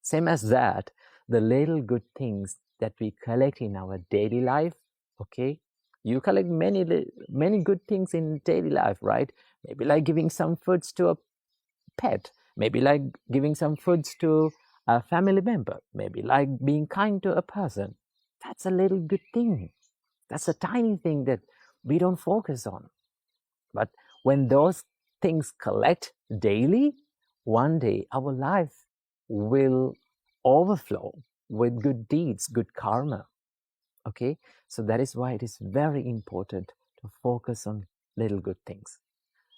Speaker 1: Same as that, the little good things that we collect in our daily life, okay? You collect many good things in daily life, right? Maybe like giving some foods to a pet, maybe like giving some foods to a family member, maybe like being kind to a person. That's a little good thing. That's a tiny thing that we don't focus on. But when those things collect daily, one day our life will overflow with good deeds, good karma. Okay, so that is why it is very important to focus on little good things.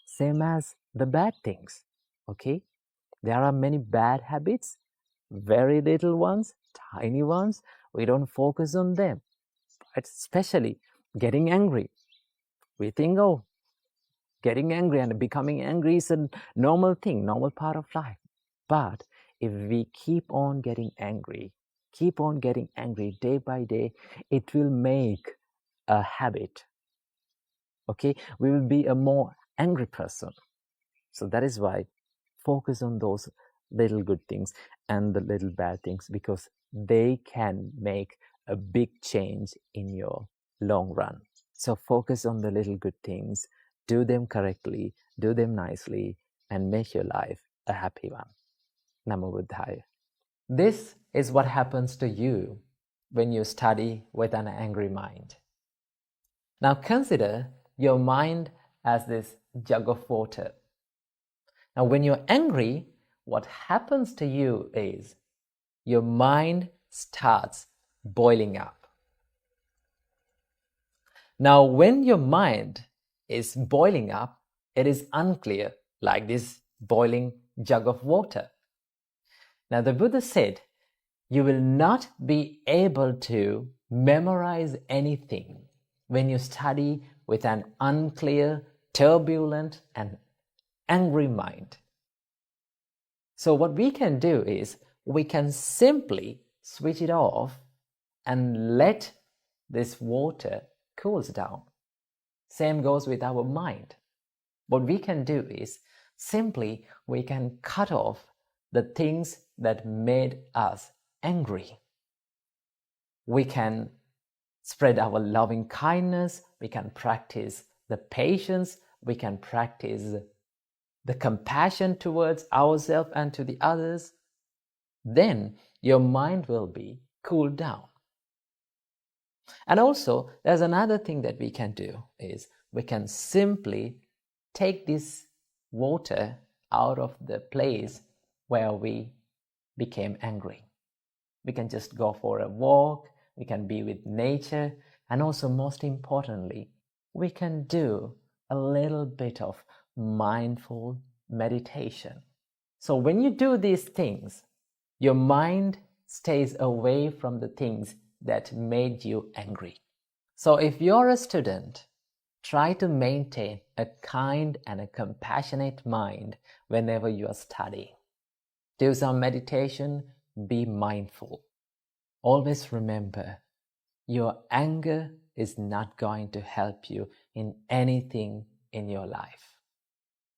Speaker 1: Same as the bad things. Okay, there are many bad habits, very little ones, tiny ones. We don't focus on them. Especially getting angry. We think, oh, getting angry and becoming angry is a normal thing, normal part of life. But if we keep on getting angry day by day, it will make a habit. Okay, we will be a more angry person. So that is why focus on those little good things and the little bad things, because they can make a big change in your long run. So focus on the little good things, do them correctly, do them nicely, and make your life a happy one. Namo Buddhaya. This is what happens to you when you study with an angry mind. Now consider your mind as this jug of water.
Speaker 2: Now, when you're angry, what happens to you is your mind starts boiling up. Now, when your mind is boiling up, it is unclear, like this boiling jug of water. Now, the Buddha said, you will not be able to memorize anything when you study with an unclear, turbulent, and angry mind. So what we can do is we can simply switch it off and let this water cools down. Same goes with our mind. What we can do is simply we can cut off the things that made us angry. We can spread our loving kindness, we can practice the patience, we can practice the compassion towards ourselves and to the others. Then your mind will be cooled down. And also, there's another thing that we can do is we can simply take this water out of the place where we became angry. We can just go for a walk, we can be with nature, and also most importantly, we can do a little bit of mindful meditation. So when you do these things, your mind stays away from the things that made you angry. So if you're a student, try to maintain a kind and a compassionate mind whenever you are studying. Do some meditation, be mindful. Always remember, your anger is not going to help you in anything in your life.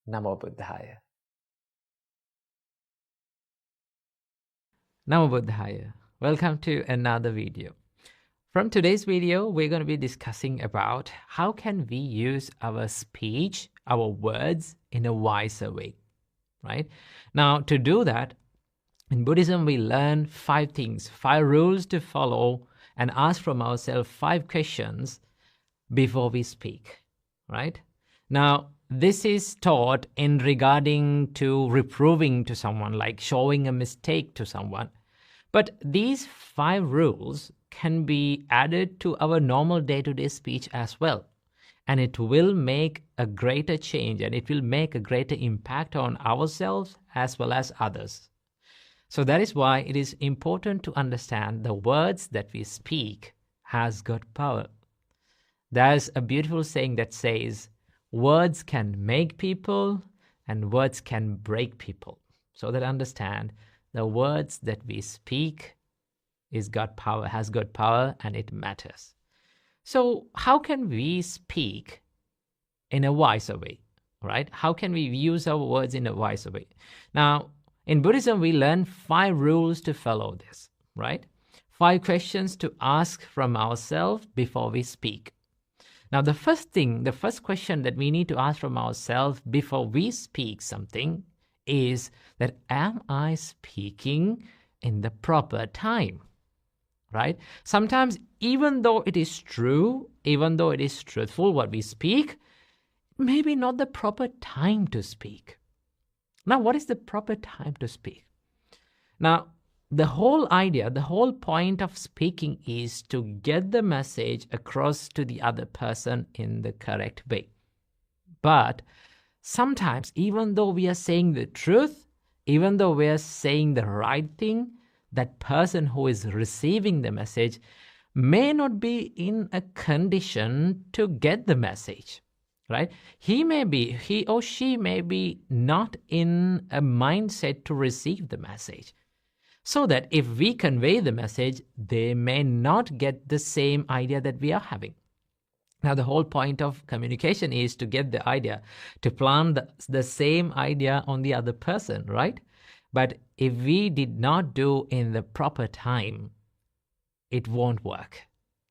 Speaker 2: Namo Buddhaya.
Speaker 1: Namo Buddhaya. Welcome to another video. From today's video, we're going to be discussing about how can we use our speech, our words in a wiser way, right? Now, to do that, in Buddhism, we learn 5 things, 5 rules to follow and ask from ourselves 5 questions before we speak, right? Now, this is taught in regarding to reproving to someone, like showing a mistake to someone. But these 5 rules can be added to our normal day-to-day speech as well. And it will make a greater change and it will make a greater impact on ourselves as well as others. So that is why it is important to understand the words that we speak has got power. There's a beautiful saying that says, words can make people and words can break people. So that understand the words that we speak has got power and it matters. So how can we speak in a wiser way, right? How can we use our words in a wiser way? Now, in Buddhism, we learn 5 rules to follow this, right? 5 questions to ask from ourselves before we speak. Now, the first question that we need to ask from ourselves before we speak something is that, am I speaking in the proper time, right? Sometimes, even though it is true, even though it is truthful what we speak, maybe not the proper time to speak. Now, what is the proper time to speak? Now, the whole idea, the whole point of speaking is to get the message across to the other person in the correct way. But sometimes, even though we are saying the truth, even though we are saying the right thing, that person who is receiving the message may not be in a condition to get the message, right? He or she may be not in a mindset to receive the message. So that if we convey the message, they may not get the same idea that we are having. Now, the whole point of communication is to get the idea, to plant the same idea on the other person, right? But if we did not do in the proper time, it won't work.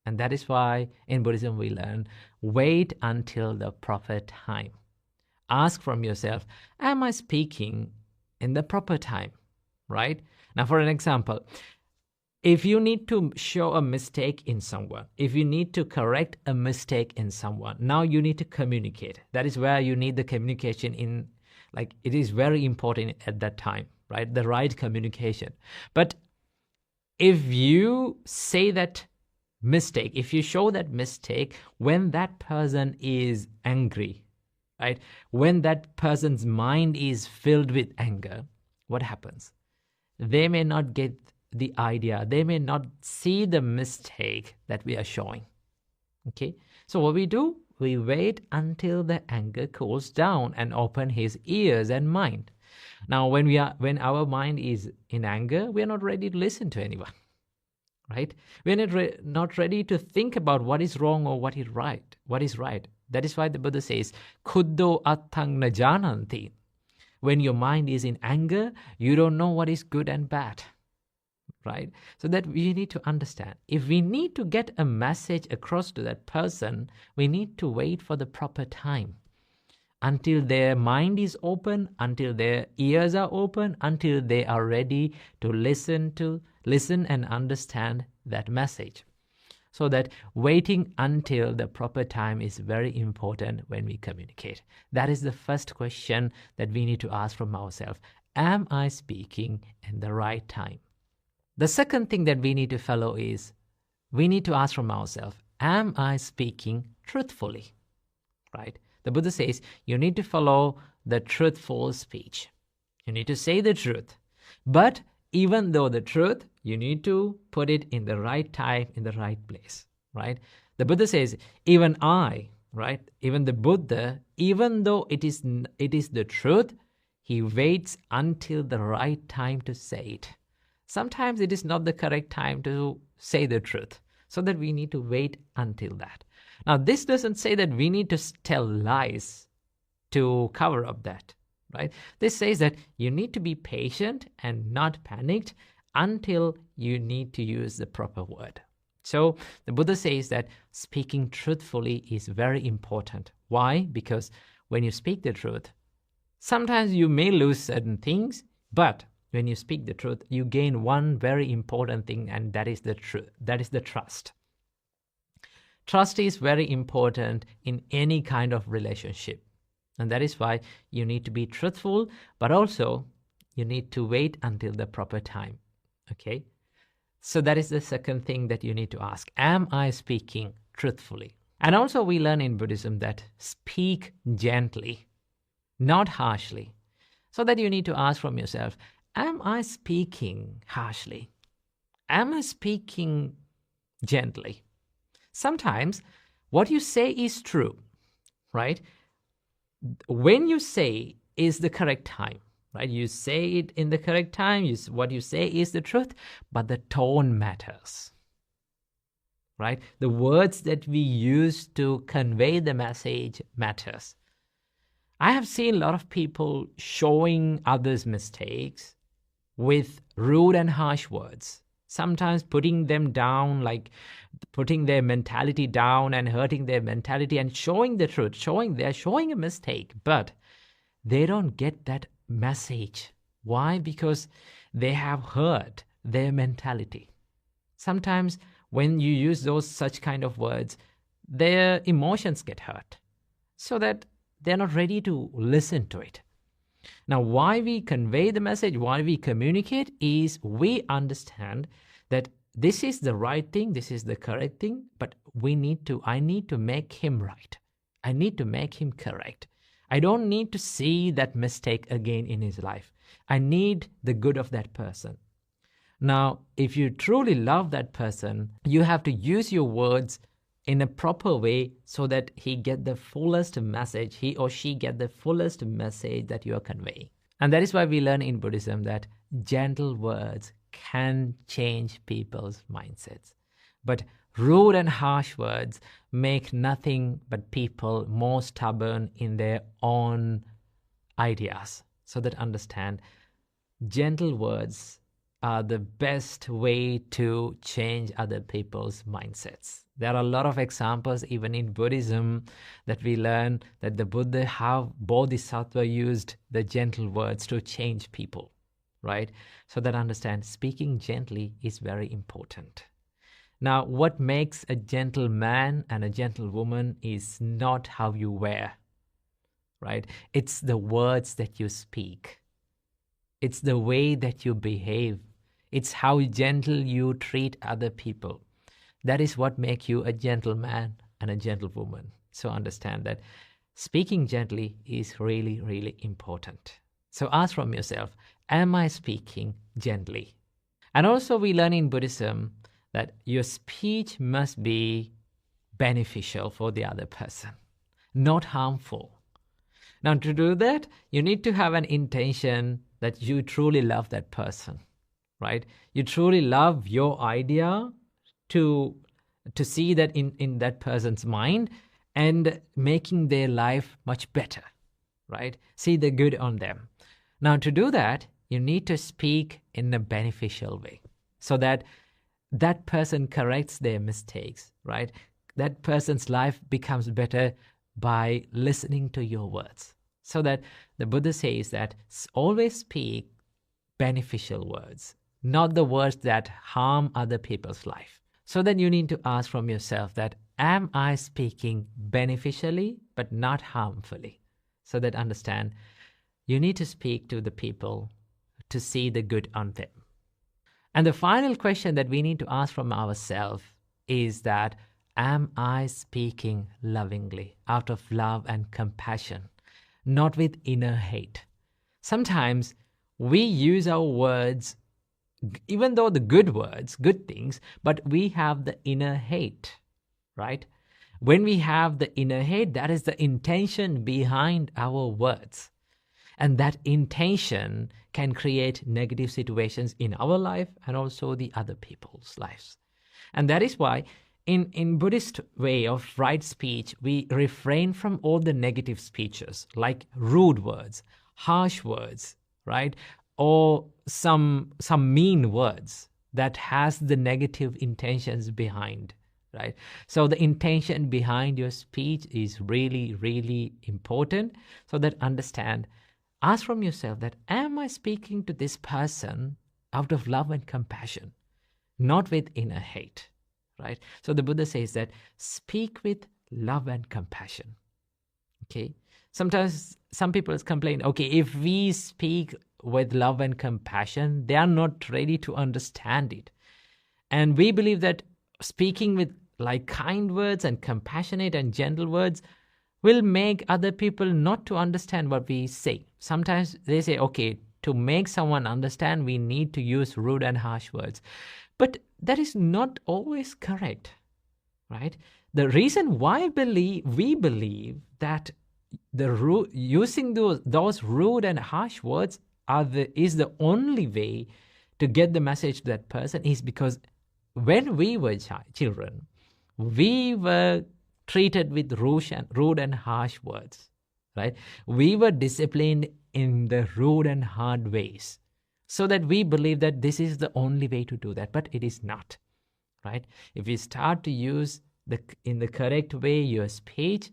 Speaker 1: And that is why in Buddhism we learn, wait until the proper time. Ask from yourself, am I speaking in the proper time, right? Now, for an example, if you need to show a mistake in someone, if you need to correct a mistake in someone, now you need to communicate. That is where you need the communication in, Like, it is very important at that time, right? The right communication. But if you say that mistake, if you show that mistake when that person is angry, right? When that person's mind is filled with anger, what happens? They may not get the idea. They may not see the mistake that we are showing. Okay? So what we do, we wait until the anger cools down and open his ears and mind. Now, when our mind is in anger, we are not ready to listen to anyone, right? We're not ready to think about what is wrong or what is right. What is right? That is why the Buddha says, "Khuddho attang na jananti." When your mind is in anger, you don't know what is good and bad, right? So that we need to understand. If we need to get a message across to that person, we need to wait for the proper time until their mind is open, until their ears are open, until they are ready to listen and understand that message. So that waiting until the proper time is very important when we communicate. That is the first question that we need to ask from ourselves. Am I speaking in the right time? The second thing that we need to follow is we need to ask from ourselves, am I speaking truthfully? Right? The Buddha says you need to follow the truthful speech. You need to say the truth. But even though the truth, you need to put it in the right time, in the right place, right? The Buddha says, even I, right? Even the Buddha, even though it is the truth, he waits until the right time to say it. Sometimes it is not the correct time to say the truth, so that we need to wait until that. Now, this doesn't say that we need to tell lies to cover up that, right? This says that you need to be patient and not panicked until you need to use the proper word. So the Buddha says that speaking truthfully is very important. Why? Because when you speak the truth, sometimes you may lose certain things, but when you speak the truth, you gain one very important thing, and that is the truth. That is the trust. Trust is very important in any kind of relationship. And that is why you need to be truthful, but also you need to wait until the proper time. Okay? So that is the second thing that you need to ask. Am I speaking truthfully? And also we learn in Buddhism that speak gently, not harshly. So that you need to ask from yourself, am I speaking harshly? Am I speaking gently? Sometimes what you say is true, right? When you say is the correct time, right? You say it in the correct time. What you say is the truth, but the tone matters, right? The words that we use to convey the message matters. I have seen a lot of people showing others' mistakes with rude and harsh words, sometimes putting them down, like putting their mentality down and hurting their mentality and showing the truth, they're showing a mistake, but they don't get that message. Why? Because they have hurt their mentality. Sometimes when you use such kind of words, their emotions get hurt, so that they're not ready to listen to it. Now, why we convey the message, why we communicate, is we understand that this is the right thing, this is the correct thing, but I need to make him right. I need to make him correct. I don't need to see that mistake again in his life. I need the good of that person. Now, if you truly love that person, you have to use your words in a proper way so that he or she get the fullest message that you are conveying. And that is why we learn in Buddhism that gentle words can change people's mindsets. But rude and harsh words make nothing but people more stubborn in their own ideas. So that understand, gentle words are the best way to change other people's mindsets. There are a lot of examples even in Buddhism that we learn that the Buddha, how Bodhisattva used the gentle words to change people, right? So that understand, speaking gently is very important. Now, what makes a gentle man and a gentle woman is not how you wear, right? It's the words that you speak. It's the way that you behave. It's how gentle you treat other people. That is what makes you a gentleman and a gentlewoman. So understand that speaking gently is really, really important. So ask from yourself, am I speaking gently? And also we learn in Buddhism that your speech must be beneficial for the other person, not harmful. Now, to do that, you need to have an intention that you truly love that person, right? You truly love your idea to see that in that person's mind and making their life much better, right? See the good on them. Now, to do that, you need to speak in a beneficial way so that that person corrects their mistakes, right? That person's life becomes better by listening to your words. So that the Buddha says that always speak beneficial words, not the words that harm other people's life. So then you need to ask from yourself that, am I speaking beneficially but not harmfully? So that understand, you need to speak to the people to see the good on them. And the final question that we need to ask from ourselves is that, am I speaking lovingly, out of love and compassion, not with inner hate? Sometimes we use our words, even though the good words, good things, but we have the inner hate, right? When we have the inner hate, that is the intention behind our words. And that intention can create negative situations in our life and also the other people's lives. And that is why in Buddhist way of right speech, we refrain from all the negative speeches like rude words, harsh words, right? Or some mean words that has the negative intentions behind, right? So the intention behind your speech is really, really important. So that understand, ask from yourself that, am I speaking to this person out of love and compassion, not with inner hate, right? So the Buddha says that speak with love and compassion. Okay. Sometimes some people complain, okay, if we speak with love and compassion, they are not ready to understand it. And we believe that speaking with like kind words and compassionate and gentle words will make other people not to understand what we say. Sometimes they say, okay, to make someone understand, we need to use rude and harsh words. But that is not always correct, right? The reason why we believe that using those rude and harsh words is the only way to get the message to that person is because when we were children, we were treated with rude and harsh words, right? We were disciplined in the rude and hard ways, so that we believe that this is the only way to do that, but it is not, right? If you start to use in the correct way your speech,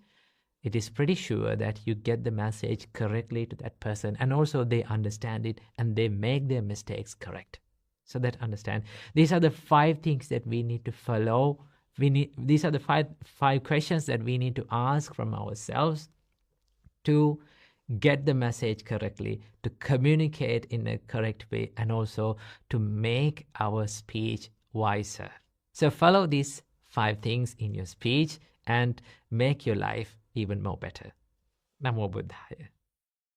Speaker 1: it is pretty sure that you get the message correctly to that person, and also they understand it and they make their mistakes correct. So that understand, these are the 5 things that we need to follow. These are the five questions that we need to ask from ourselves to get the message correctly, to communicate in a correct way, and also to make our speech wiser. So follow these 5 things in your speech and make your life even more better. Namo Buddhaya.